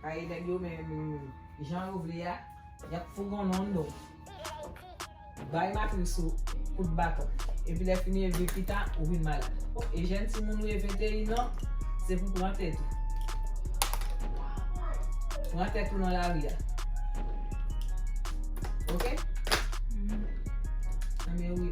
Aí negyo men jan yo vle ya, yap fougon non do. Bay matri sou kout baton. E pi le fini evle pitan ou vin malade. E jen si moun ou e 21 ans, c'est pour prendre tête. Prendre tête dans la rue. Ok? Mais oui.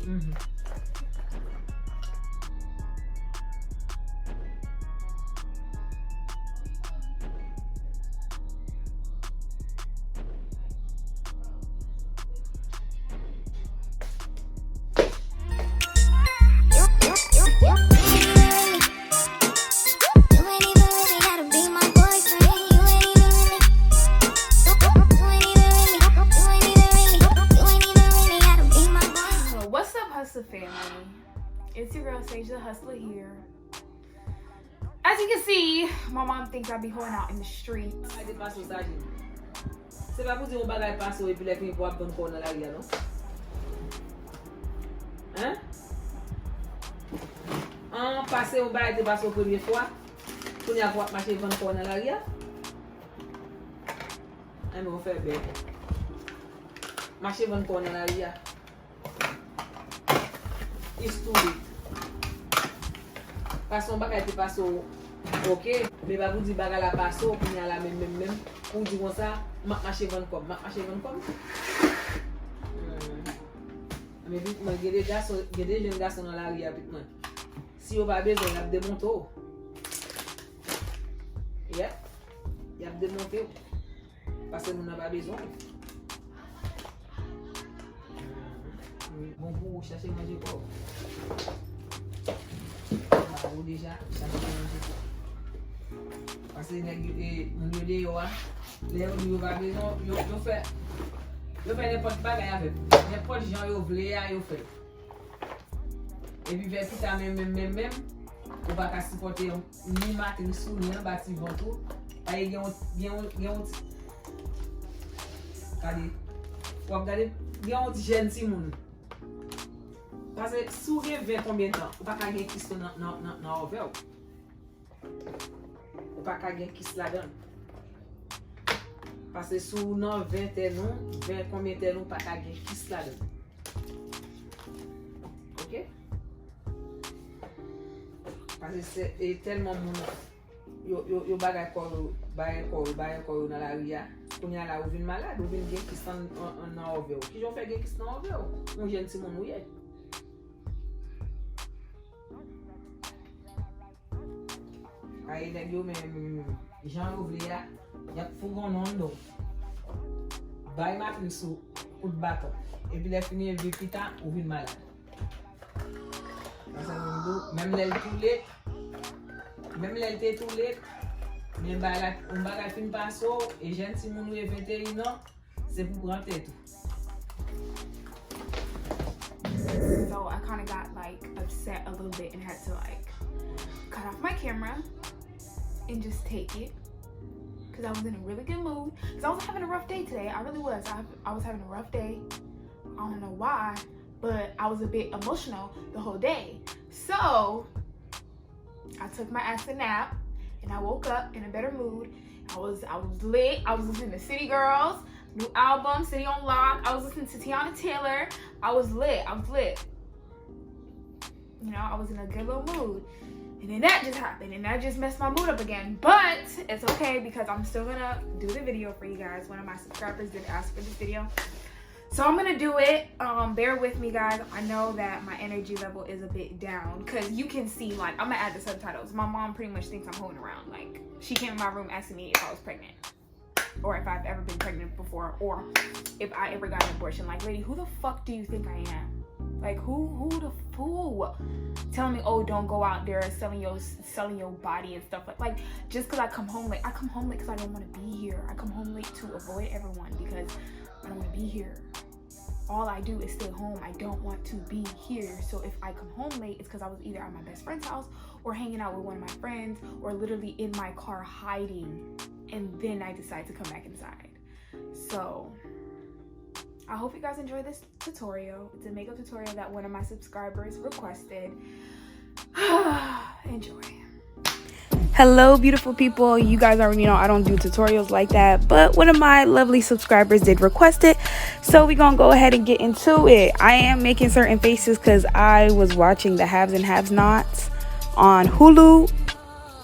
Family, it's your girl SageTheHustla here. As you can see, my mom thinks I be holding out in the streets. C'est pas pour dire on bagaille passe et puis les filles pour bon corps dans la rue non? Hein? En passer on bagaille de passe première fois, pour y avoir marché bon corps dans la rue. Mais on fait bien. Marcher bon corps dans la rue. Historique. Parce qu'on bagay te passe ok, mais pas vous dire bagay la passe pour y a la même pour dire comme ça, marcher bon comme. Mais vite moi il y a des jeunes garçons dans la rue avec moi. Si on pas besoin, il y a démonter. Il y a démonter parce que nous n'a pas besoin. Bon pour chercher manger quoi. Ou déjà chercher manger quoi. Parce que mon lieu yo a, les yo va besoin yo fait n'importe bagaille avec. N'importe gens yo vle yo fait. Et puis vers tout même on va pas supporter ni matin sous ni en bâti ventou. Ay gen regardez jeune si moun. Parce que si vous avez combien de temps, vous ne pouvez pas gagner kiss dans l'over. Vous ne pouvez pas gagner kiss là-dedans. Parce que si vous avez 20 combien de temps, vous ne pouvez pas gagner kiss là-dedans. Ok? Parce que c'est tellement mon. Yo bagay corps dans la rue. Quand y a là, vous venez malade, vous venez gagner kiss dans l'over. Qui j'en fais gagner kiss dans l'over? Mon jeune Simon Nouye. Aí negyo men jan yo vle ya, yap fougon non do. Bay matri sou kout baton. E pi le fini evle pitan ou vin malade. Parce que même l'elle tout let, même l'elle te tout let, mais on bagay fin passo et jeune si moun ou e 21 ans, c'est pour prendre tête. So I kind of got like upset a little bit and had to like cut off my camera and just take it because I was in a really good mood because I was having a rough day today. I really was. I was having a rough day. I don't know why, but I was a bit emotional the whole day. So I took my ass a nap and I woke up in a better mood. I was lit. I was listening to City Girls new album, City on Lock. I was listening to Tiana Taylor. I was lit. You know, I was in a good little mood. And then that just happened and that just messed my mood up again. But it's okay because I'm still gonna do the video for you guys. One of my subscribers did ask for this video. So I'm gonna do it. Bear with me guys. I know that my energy level is a bit down because you can see like, I'm gonna add the subtitles. My mom pretty much thinks I'm holding around. Like she came in my room asking me if I was pregnant or if I've ever been pregnant before or if I ever got an abortion. Like, lady, who the fuck do you think I am? Like who the fool telling me, oh, don't go out there selling your body and stuff like just because I come home late because I don't want to be here. I come home late to avoid everyone because I don't want to be here. All I do is stay home. I don't want to be here. So if I come home late, it's because I was either at my best friend's house or hanging out with one of my friends or literally in my car hiding, and then I decide to come back inside. So I hope you guys enjoy this tutorial. It's a makeup tutorial that one of my subscribers requested. Enjoy. Hello beautiful people, you guys already know I don't do tutorials like that, but one of my lovely subscribers did request it, so we're gonna go ahead and get into it. I am making certain faces because I was watching the Haves and Have-Nots on Hulu.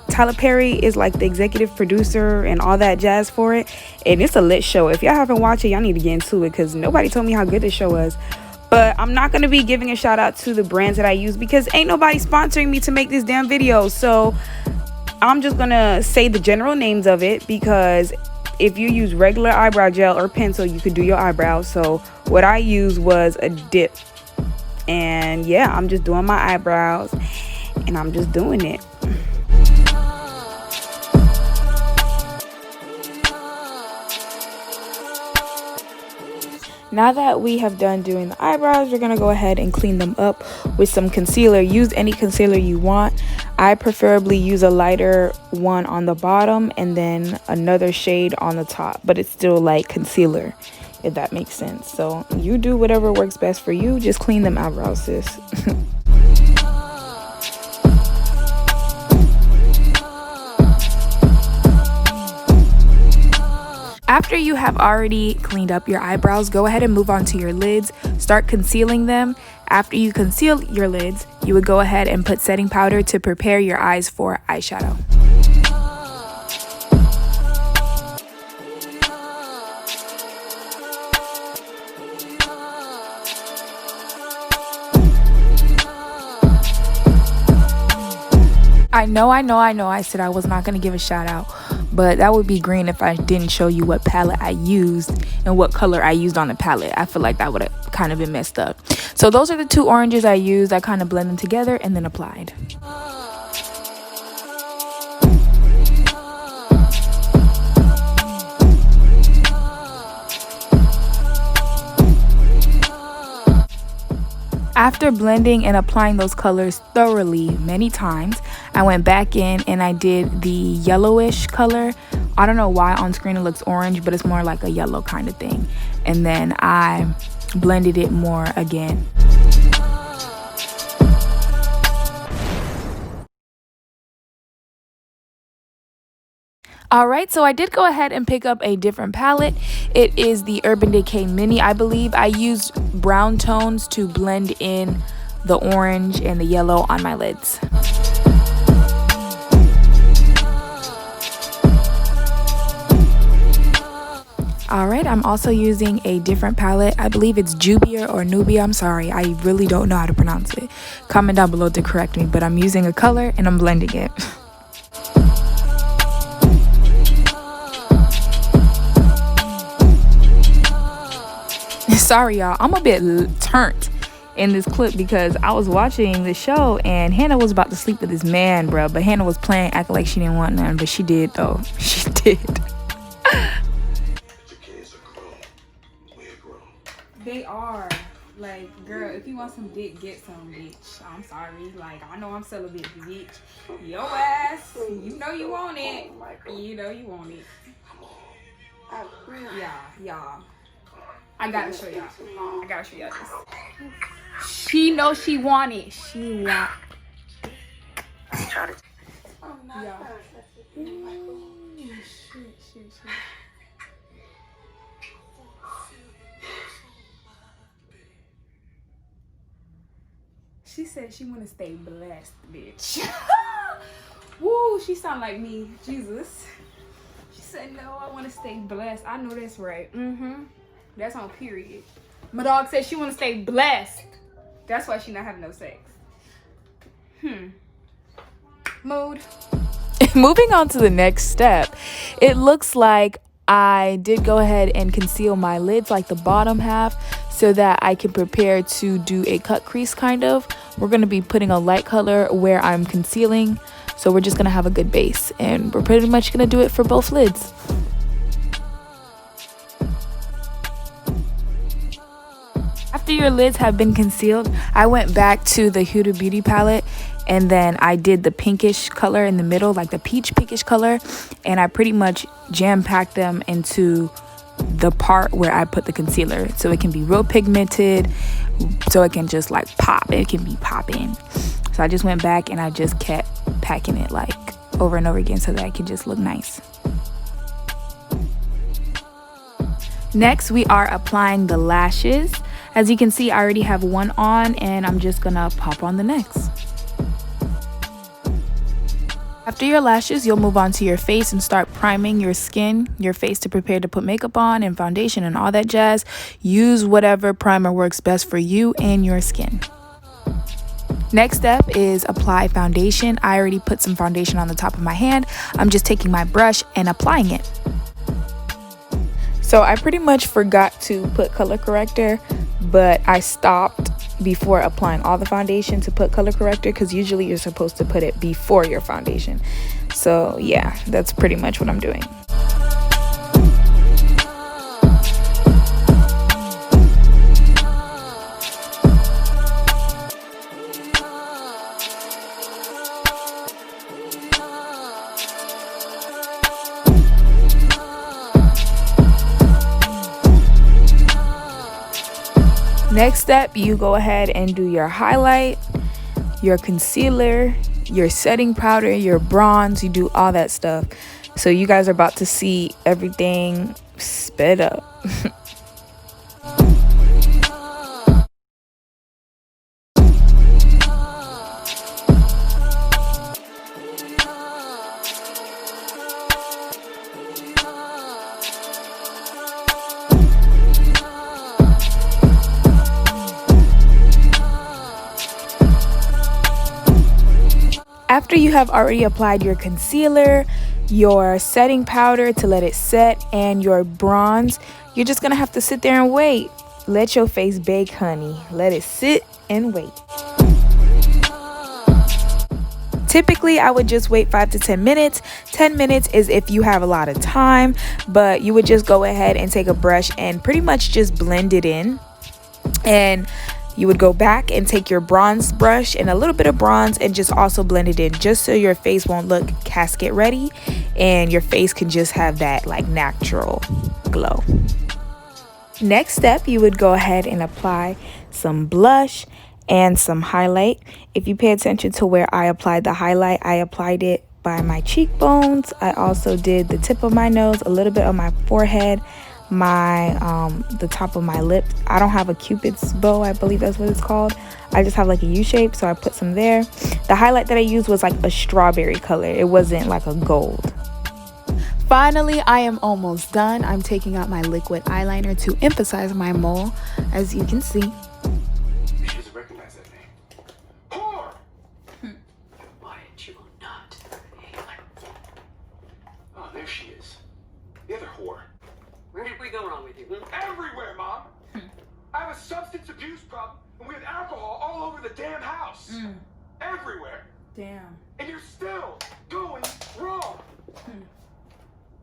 Tyler Perry is like the executive producer and all that jazz for it, and it's a lit show. If y'all haven't watched it, y'all need to get into it because nobody told me how good this show was. But I'm not going to be giving a shout out to the brands that I use because ain't nobody sponsoring me to make this damn video. So I'm just going to say the general names of it, because if you use regular eyebrow gel or pencil, you could do your eyebrows. So what I used was a dip. And yeah, I'm just doing my eyebrows and I'm just doing it. Now that we have done doing the eyebrows, we're going to go ahead and clean them up with some concealer. Use any concealer you want. I preferably use a lighter one on the bottom and then another shade on the top, but it's still like concealer, if that makes sense. So you do whatever works best for you. Just clean them eyebrows, sis. After you have already cleaned up your eyebrows, go ahead and move on to your lids. Start concealing them. After you conceal your lids, you would go ahead and put setting powder to prepare your eyes for eyeshadow. I know I said I was not going to give a shout out, but that would be green if I didn't show you what palette I used and what color I used on the palette. I feel like that would have kind of been messed up. So those are the two oranges I used. I kind of blend them together and then applied. After blending and applying those colors thoroughly many times, I went back in and I did the yellowish color. I don't know why on screen it looks orange, but it's more like a yellow kind of thing. And then I blended it more again. Alright, so I did go ahead and pick up a different palette. It is the Urban Decay Mini, I believe. I used brown tones to blend in the orange and the yellow on my lids. Alright, I'm also using a different palette. I believe it's Jubia or Nubia. I'm sorry, I really don't know how to pronounce it. Comment down below to correct me, but I'm using a color and I'm blending it. Sorry y'all, I'm a bit turned in this clip because I was watching the show and Hannah was about to sleep with this man, bro. But Hannah was playing, acting like she didn't want none, but she did though. She did. They are. Like, girl, if you want some dick, get some, bitch. I'm sorry. Like, I know I'm celibate, bitch. Your ass, you know you want it. You know you want it. Yeah. I gotta show y'all. This. She knows she want it. She want. Yeah. Shit. She said she wanna stay blessed, bitch. Woo, she sound like me. Jesus. She said, no, I wanna stay blessed. I know that's right. That's on period. My dog said she want to stay blessed. That's why she not having no sex. Mood. Moving on to the next step. It looks like I did go ahead and conceal my lids, like the bottom half, so that I can prepare to do a cut crease kind of. We're going to be putting a light color where I'm concealing. So we're just going to have a good base. And we're pretty much going to do it for both lids. After your lids have been concealed, I went back to the Huda Beauty palette and then I did the pinkish color in the middle, like the peach pinkish color, and I pretty much jam-packed them into the part where I put the concealer so it can be real pigmented, so it can just like pop. It can be popping. So I just went back and I just kept packing it like over and over again so that it can just look nice. Next, we are applying the lashes. As you can see, I already have one on and I'm just gonna pop on the next. After your lashes, you'll move on to your face and start priming your skin, your face to prepare to put makeup on and foundation and all that jazz. Use whatever primer works best for you and your skin. Next step is apply foundation. I already put some foundation on the top of my hand. I'm just taking my brush and applying it. So I pretty much forgot to put color corrector, but I stopped before applying all the foundation to put color corrector because usually you're supposed to put it before your foundation. So yeah, that's pretty much what I'm doing. Next step, you go ahead and do your highlight, your concealer, your setting powder, your bronze. You do all that stuff. So you guys are about to see everything sped up. After you have already applied your concealer, your setting powder to let it set, and your bronze, you're just gonna have to sit there and wait. Let your face bake, honey. Let it sit and wait. Typically, I would just wait 5 to 10 minutes. 10 minutes is if you have a lot of time, but you would just go ahead and take a brush and pretty much just blend it in. And you would go back and take your bronze brush and a little bit of bronze and just also blend it in, just so your face won't look casket ready and your face can just have that like natural glow. Next step, you would go ahead and apply some blush and some highlight. If you pay attention to where I applied the highlight, I applied it by my cheekbones. I also did the tip of my nose, a little bit on my forehead, the top of my lip. I don't have a cupid's bow, I believe that's what it's called. I just have like a U shape, so I put some there. The highlight that I used was like a strawberry color. It wasn't like a gold. Finally, I am almost done. I'm taking out my liquid eyeliner to emphasize my mole, as you can see. She doesn't recognize that name. Whore! Why she will not. Oh, there she is. The other whore. Where did we go wrong with you? Everywhere, Mom! I have a substance abuse problem, and we have alcohol all over the damn house. Everywhere. Damn. And you're still going wrong.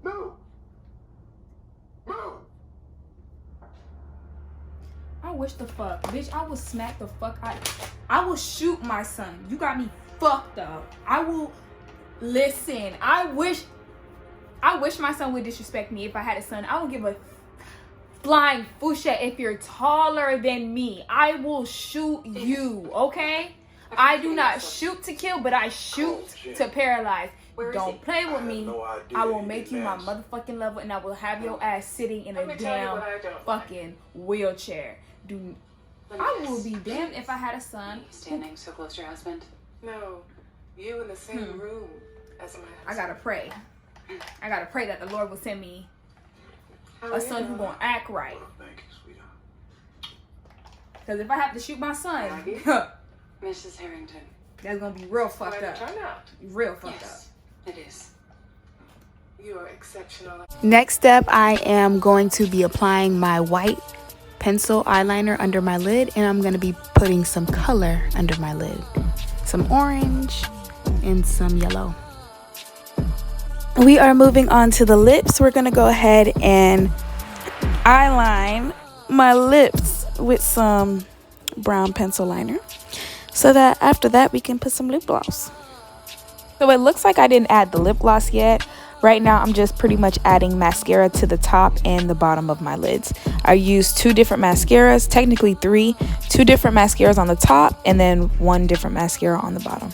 Move. Move. I wish the fuck, bitch, I will smack the fuck out. I will shoot my son. You got me fucked up. I will, listen, I wish my son would disrespect me if I had a son. I will give a flying fuchsia if you're taller than me. I will shoot you, okay? I do not shoot to kill, but I shoot to paralyze. Don't play with me. I will make you my motherfucking level, and I will have your ass sitting in a damn fucking wheelchair. I will be damned if I had a son. Standing so close to your husband? No, you in the same room as my husband. I gotta pray. I gotta pray that the Lord will send me a son who gonna act right. Thank you, sweetheart. Because if I have to shoot my son, Mrs. Harrington. that's gonna be real fucked up. Turn out. Real fucked up. Yes, it is. You are exceptional. Next step, I am going to be applying my white pencil eyeliner under my lid, and I'm going to be putting some color under my lid. Some orange and some yellow. We are moving on to the lips. We're going to go ahead and eyeline my lips with some brown pencil liner, so that after that we can put some lip gloss. So it looks like I didn't add the lip gloss yet. Right now I'm just pretty much adding mascara to the top and the bottom of my lids. I used 2 different mascaras, technically 3, 2 different mascaras on the top and then 1 different mascara on the bottom.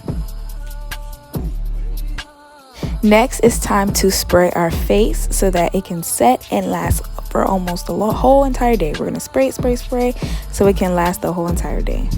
Next, it's time to spray our face so that it can set and last for almost the whole entire day. We're gonna spray, spray, spray so it can last the whole entire day.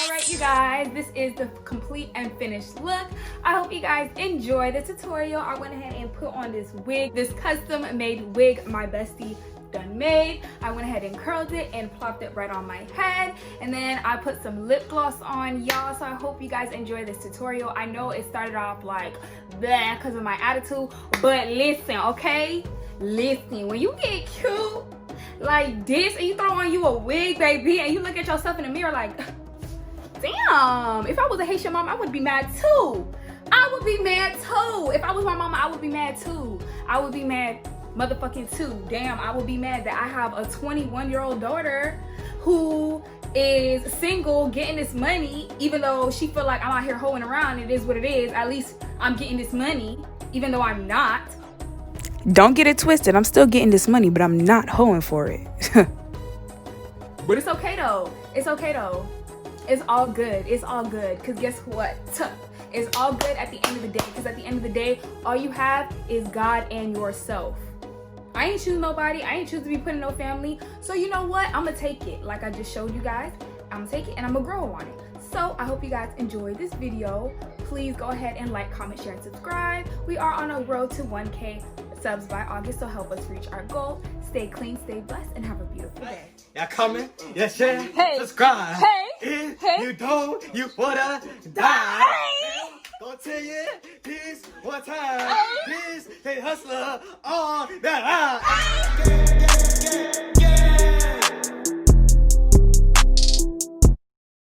Alright you guys, this is the complete and finished look. I hope you guys enjoy the tutorial. I went ahead and put on this wig, this custom made wig my bestie done made. I went ahead and curled it and plopped it right on my head, and then I put some lip gloss on, y'all. So I hope you guys enjoy this tutorial. I know it started off like bleh because of my attitude, but listen, okay, listen, when you get cute like this and you throw on you a wig, baby, and you look at yourself in the mirror like, damn, if I was a Haitian mom, I would be mad too. I would be mad too. If I was my mama, I would be mad too. I would be mad motherfucking too. Damn, I would be mad that I have a 21-year-old daughter who is single getting this money, even though she feel like I'm out here hoeing around. It is what it is. At least I'm getting this money, even though I'm not. Don't get it twisted. I'm still getting this money, but I'm not hoeing for it. But it's okay though. It's okay though. It's all good. It's all good. Because guess what? It's all good at the end of the day. Because at the end of the day, all you have is God and yourself. I ain't choose nobody. I ain't choose to be put in no family. So you know what? I'm going to take it. Like I just showed you guys. I'm going to take it and I'm going to grow on it. So I hope you guys enjoyed this video. Please go ahead and like, comment, share, and subscribe. We are on a road to 1K subs by August. So help us reach our goal. Stay clean, stay blessed, and have a beautiful day. Y'all coming? Yeah, share, Hey. subscribe. Hey. If Hey. you don't, you wanna die. Gonna tell you this one time. This, hey, hustler on that line.